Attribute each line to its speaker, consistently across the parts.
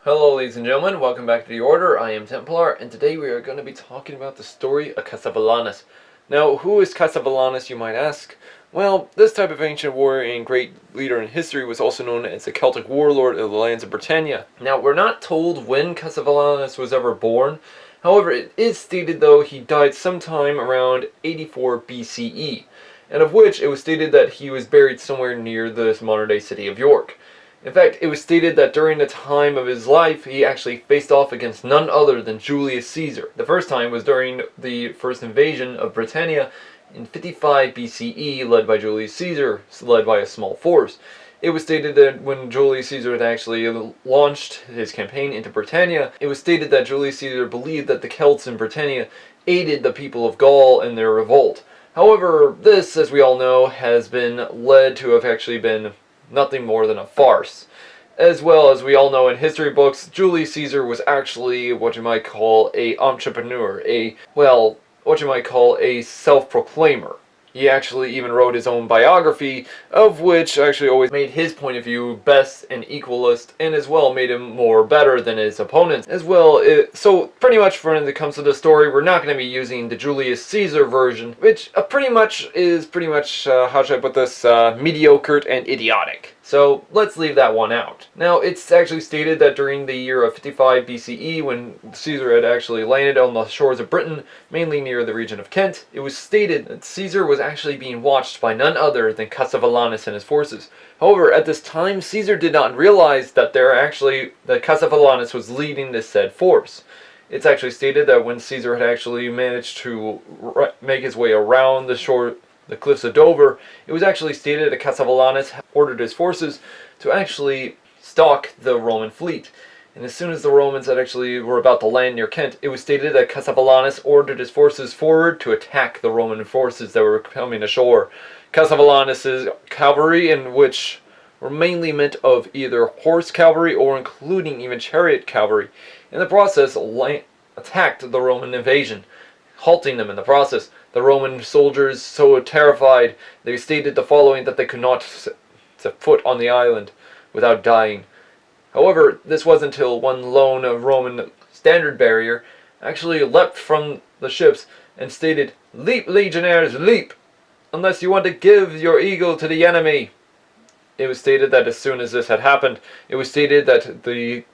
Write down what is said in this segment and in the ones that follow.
Speaker 1: Hello ladies and gentlemen, welcome back to The Order. I am Templar, and today we are going to be talking about the story of Cassivelaunus. Now, who is Cassivelaunus, you might ask? Well, this type of ancient warrior and great leader in history was also known as the Celtic warlord of the lands of Britannia. Now, we're not told when Cassivelaunus was ever born. However, it is stated, though, he died sometime around 84 BCE, and of which it was stated that he was buried somewhere near the modern-day city of York. In fact, it was stated that during the time of his life, he actually faced off against none other than Julius Caesar. The first time was during the first invasion of Britannia in 55 BCE, led by Julius Caesar, led by a small force. It was stated that when Julius Caesar had actually launched his campaign into Britannia, it was stated that Julius Caesar believed that the Celts in Britannia aided the people of Gaul in their revolt. However, this, as we all know, has been led to have actually been nothing more than a farce. As well as we all know in history books, Julius Caesar was actually what you might call a entrepreneur, what you might call a self-proclaimer. He actually even wrote his own biography, of which actually always made his point of view best and equalist, and as well made him more better than his opponents. As well, so pretty much when it comes to the story, we're not going to be using the Julius Caesar version, which how should I put this, mediocre and idiotic. So let's leave that one out. Now, it's actually stated that during the year of 55 BCE, when Caesar had actually landed on the shores of Britain, mainly near the region of Kent, it was stated that Caesar was actually being watched by none other than Cassivelaunus and his forces. However, at this time, Caesar did not realize that Cassivelaunus was leading this said force. It's actually stated that when Caesar had actually managed to make his way around the cliffs of Dover, it was actually stated that Cassivelaunus ordered his forces to actually stalk the Roman fleet. And as soon as the Romans were about to land near Kent, it was stated that Cassivelaunus ordered his forces forward to attack the Roman forces that were coming ashore. Cassivelaunus's cavalry, in which were mainly meant of either horse cavalry or including even chariot cavalry, in the process attacked the Roman invasion, halting them in the process. The Roman soldiers, so terrified, they stated the following, that they could not set foot on the island without dying. However, this wasn't until one lone Roman standard bearer actually leapt from the ships and stated, "Leap, legionnaires, leap, unless you want to give your eagle to the enemy." It was stated that as soon as this had happened, it was stated that the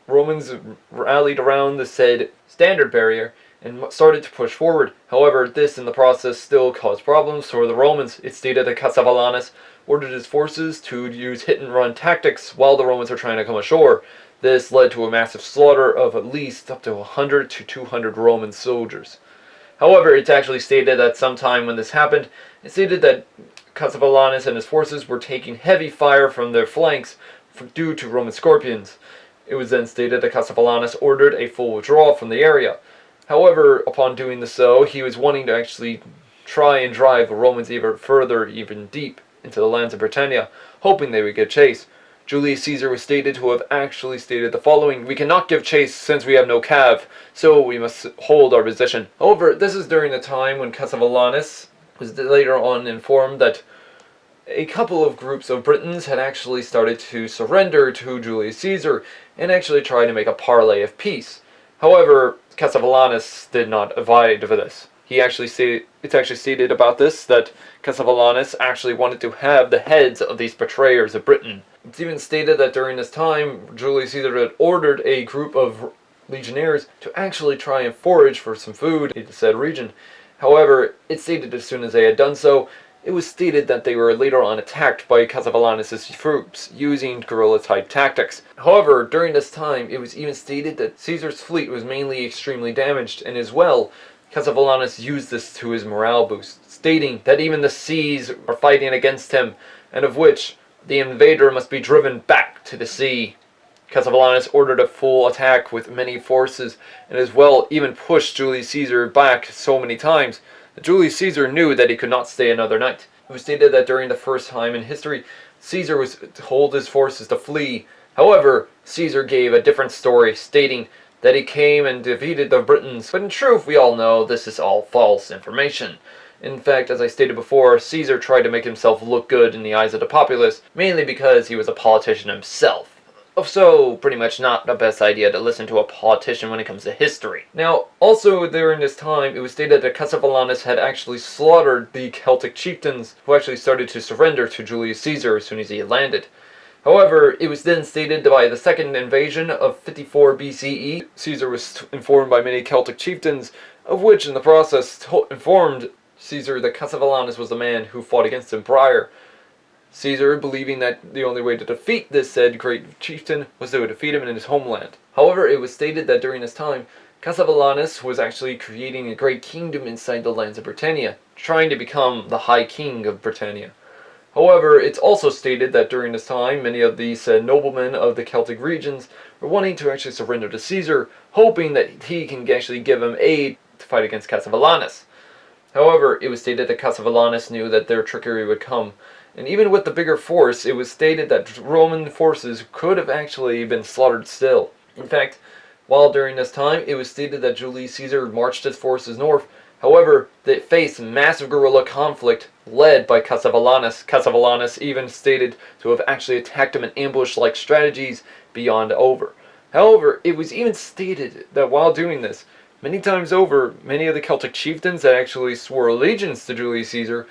Speaker 1: Romans rallied around the said standard bearer and started to push forward. However, this in the process still caused problems for the Romans. It stated that Cassivelaunus ordered his forces to use hit-and-run tactics while the Romans were trying to come ashore. This led to a massive slaughter of at least up to 100 to 200 Roman soldiers. However, it's actually stated that sometime when this happened, it stated that Cassivelaunus and his forces were taking heavy fire from their flanks due to Roman scorpions. It was then stated that Cassivelaunus ordered a full withdrawal from the area. However, upon doing so, he was wanting to actually try and drive the Romans even further, even deep, into the lands of Britannia, hoping they would give chase. Julius Caesar was stated to have actually stated the following: "We cannot give chase since we have no cav, so we must hold our position." However, this is during the time when Cassivelaunus was later on informed that a couple of groups of Britons had actually started to surrender to Julius Caesar and actually try to make a parley of peace. However, Cassivelaunus did not abide by this. It's actually stated about this that Cassivelaunus actually wanted to have the heads of these betrayers of Britain. It's even stated that during this time, Julius Caesar had ordered a group of legionnaires to actually try and forage for some food in the said region. However, it's stated as soon as they had done so, it was stated that they were later on attacked by Cassivelaunus' troops using guerrilla-type tactics. However, during this time, it was even stated that Caesar's fleet was mainly extremely damaged, and as well, Cassivelaunus used this to his morale boost, stating that even the seas are fighting against him, and of which the invader must be driven back to the sea. Cassivelaunus ordered a full attack with many forces, and as well even pushed Julius Caesar back so many times. Julius Caesar knew that he could not stay another night. It was stated that during the first time in history, Caesar was told his forces to flee. However, Caesar gave a different story, stating that he came and defeated the Britons. But in truth, we all know this is all false information. In fact, as I stated before, Caesar tried to make himself look good in the eyes of the populace, mainly because he was a politician himself. So, pretty much not the best idea to listen to a politician when it comes to history. Now, also during this time, it was stated that Cassivellaunus had actually slaughtered the Celtic chieftains who actually started to surrender to Julius Caesar as soon as he had landed. However, it was then stated that by the second invasion of 54 BCE, Caesar was informed by many Celtic chieftains, of which in the process informed Caesar that Cassivellaunus was the man who fought against him prior. Caesar, believing that the only way to defeat this said great chieftain was to defeat him in his homeland. However, it was stated that during this time, Cassivellaunus was actually creating a great kingdom inside the lands of Britannia, trying to become the High King of Britannia. However, it's also stated that during this time, many of these noblemen of the Celtic regions were wanting to actually surrender to Caesar, hoping that he can actually give them aid to fight against Cassivellaunus. However, it was stated that Cassivellaunus knew that their trickery would come, and even with the bigger force, it was stated that Roman forces could have actually been slaughtered still. In fact, while during this time, it was stated that Julius Caesar marched his forces north. However, they faced massive guerrilla conflict led by Cassivellaunus. Cassivellaunus even stated to have actually attacked him in ambush-like strategies beyond over. However, it was even stated that while doing this, many times over, many of the Celtic chieftains that actually swore allegiance to Julius Caesar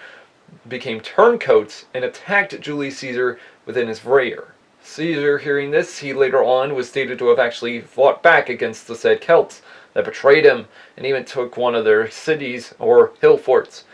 Speaker 1: became turncoats and attacked Julius Caesar within his rear. Caesar, hearing this, he later on was stated to have actually fought back against the said Celts that betrayed him and even took one of their cities or hill forts.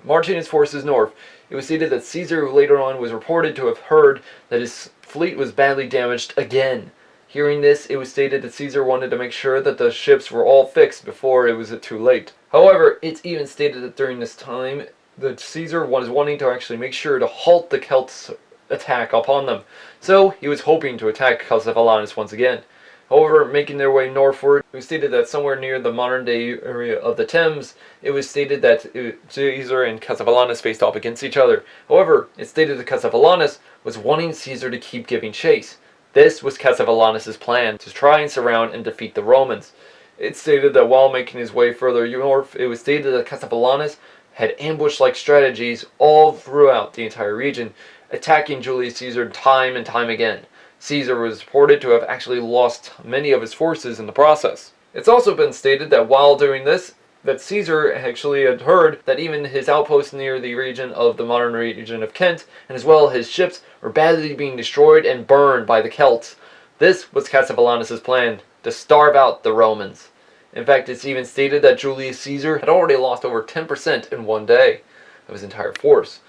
Speaker 1: Marching his forces north, it was stated that Caesar later on was reported to have heard that his fleet was badly damaged again. Hearing this, it was stated that Caesar wanted to make sure that the ships were all fixed before it was too late. However, it's even stated that during this time, that Caesar was wanting to actually make sure to halt the Celts' attack upon them. So, he was hoping to attack Cassivellaunus once again. However, making their way northward, it was stated that somewhere near the modern-day area of the Thames, it was stated that Caesar and Cassivellaunus faced off against each other. However, it stated that Cassivellaunus was wanting Caesar to keep giving chase. This was Cassivellaunus' plan, to try and surround and defeat the Romans. It stated that while making his way further north, it was stated that Cassivellaunus had ambush-like strategies all throughout the entire region, attacking Julius Caesar time and time again. Caesar was reported to have actually lost many of his forces in the process. It's also been stated that while doing this, that Caesar actually had heard that even his outposts near the region of the modern region of Kent, and as well his ships, were badly being destroyed and burned by the Celts. This was Cassivellaunus' plan, to starve out the Romans. In fact, it's even stated that Julius Caesar had already lost over 10% in one day of his entire force.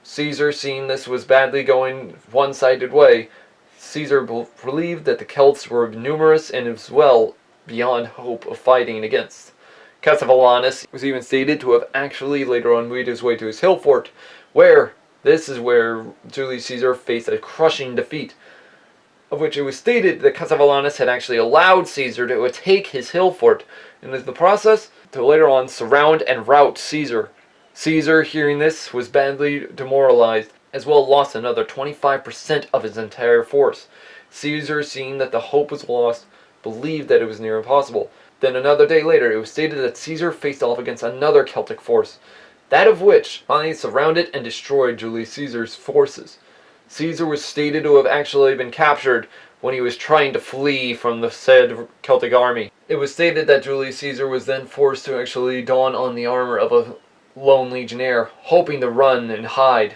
Speaker 1: Caesar, seeing this was badly going one-sided way, Caesar believed that the Celts were numerous and as well beyond hope of fighting against. Cassivellaunus was even stated to have actually later on made his way to his hill fort, where this is where Julius Caesar faced a crushing defeat, of which it was stated that Cassivellaunus had actually allowed Caesar to take his hill fort, and in the process to later on surround and rout Caesar. Caesar, hearing this, was badly demoralized, as well lost another 25% of his entire force. Caesar, seeing that the hope was lost, believed that it was near impossible. Then another day later, it was stated that Caesar faced off against another Celtic force, that of which finally surrounded and destroyed Julius Caesar's forces. Caesar was stated to have actually been captured when he was trying to flee from the said Celtic army. It was stated that Julius Caesar was then forced to actually don on the armor of a lone legionnaire, hoping to run and hide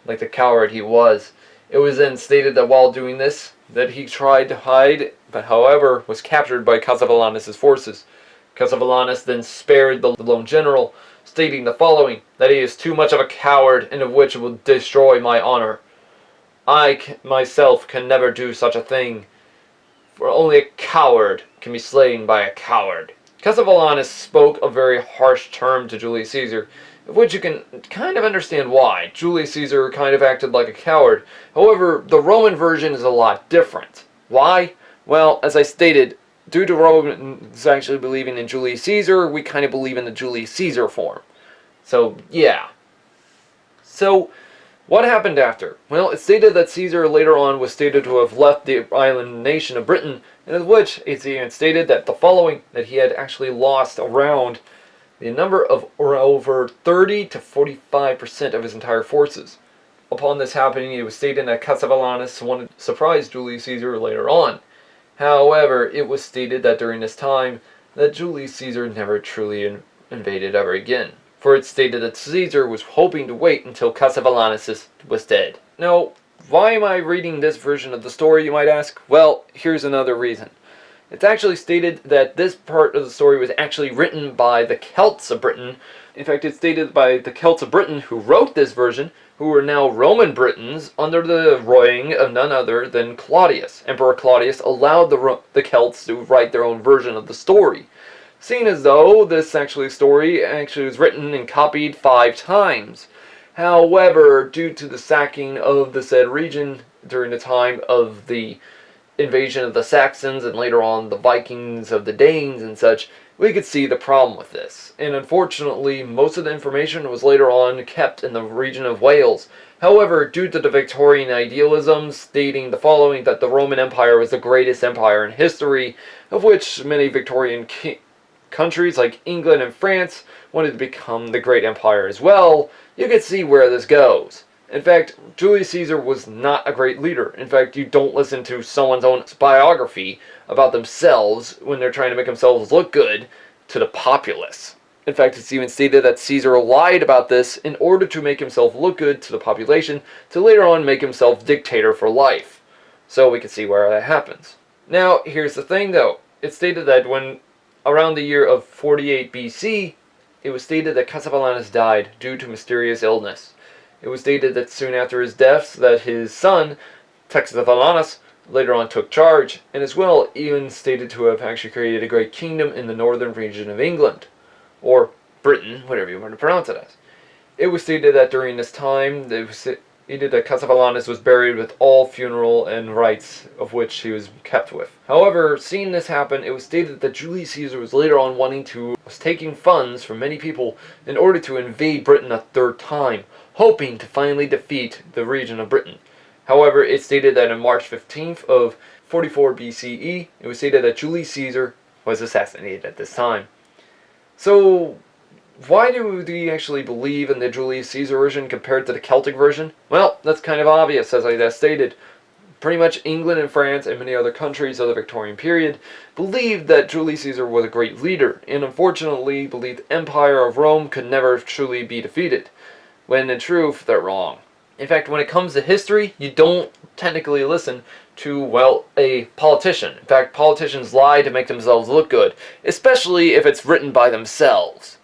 Speaker 1: like the coward he was. It was then stated that while doing this, that he tried to hide, but however was captured by Cassivellaunus' forces. Cassivellaunus then spared the lone general, stating the following, that he is too much of a coward and of which it will destroy my honor. I myself can never do such a thing, for only a coward can be slain by a coward. Cassivellaunus spoke a very harsh term to Julius Caesar, of which you can kind of understand why. Julius Caesar kind of acted like a coward. However, the Roman version is a lot different. Why? Well, as I stated, due to Romans actually believing in Julius Caesar, we kind of believe in the Julius Caesar form. So, yeah. So, what happened after? Well, it's stated that Caesar later on was stated to have left the island nation of Britain, and in which it's even stated that the following, that he had actually lost around the number of over 30 to 45% of his entire forces. upon this happening, it was stated that Cassivellaunus wanted to surprise Julius Caesar later on. However, it was stated that during this time, that Julius Caesar never truly invaded ever again. For it stated that Caesar was hoping to wait until Cassivellaunus was dead. Now, why am I reading this version of the story, you might ask? Well, here's another reason. It's actually stated that this part of the story was actually written by the Celts of Britain. In fact, it's stated by the Celts of Britain who wrote this version, who were now Roman Britons under the reign of none other than Claudius. Emperor Claudius allowed the Celts to write their own version of the story, seeing as though this story actually was written and copied 5 times. However, due to the sacking of the said region during the time of the invasion of the Saxons and later on the Vikings of the Danes and such, we could see the problem with this. And unfortunately, most of the information was later on kept in the region of Wales. However, due to the Victorian idealism stating the following, that the Roman Empire was the greatest empire in history, of which many Victorian countries like England and France wanted to become the great empire as well, you could see where this goes. In fact, Julius Caesar was not a great leader. In fact, you don't listen to someone's own biography about themselves when they're trying to make themselves look good to the populace. In fact, it's even stated that Caesar lied about this in order to make himself look good to the population, to later on make himself dictator for life. So we can see where that happens. Now, here's the thing though. It's stated that when around the year of 48 BC, it was stated that Cassivellaunus died due to mysterious illness. It was stated that soon after his death that his son, Cassivellaunus, later on took charge, and as well even stated to have actually created a great kingdom in the northern region of England, or Britain, whatever you want to pronounce it as. It was stated that during this time, it was stated that Cassivellaunus was buried with all funeral and rites of which he was kept with. However, seeing this happen, it was stated that Julius Caesar was later on was taking funds from many people in order to invade Britain a 3rd time, hoping to finally defeat the region of Britain. However, it stated that on March 15th of 44 BCE, it was stated that Julius Caesar was assassinated at this time. So, why do we actually believe in the Julius Caesar version compared to the Celtic version? Well, that's kind of obvious, as I just stated. Pretty much England and France and many other countries of the Victorian period believed that Julius Caesar was a great leader, and unfortunately believed the Empire of Rome could never truly be defeated, when in truth, they're wrong. In fact, when it comes to history, you don't technically listen to, well, a politician. In fact, politicians lie to make themselves look good, especially if it's written by themselves.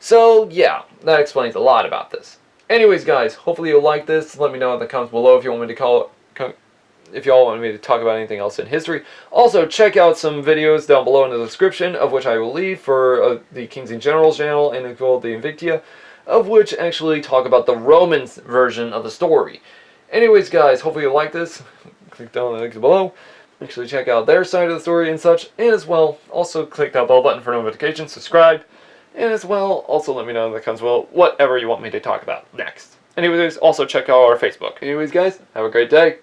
Speaker 1: So, yeah, that explains a lot about this. Anyways, guys, hopefully you'll like this. Let me know in the comments below if you want me to if y'all want me to talk about anything else in history. Also, check out some videos down below in the description, of which I will leave for the Kings and Generals channel, and as well the Invictia, of which actually talk about the Roman version of the story. Anyways, guys, hopefully you like this. Click down the links below. Actually check out their side of the story and such, and as well, also click that bell button for notifications, subscribe, and as well, also let me know in the comments below whatever you want me to talk about next. Anyways, also check out our Facebook. Anyways, guys, have a great day.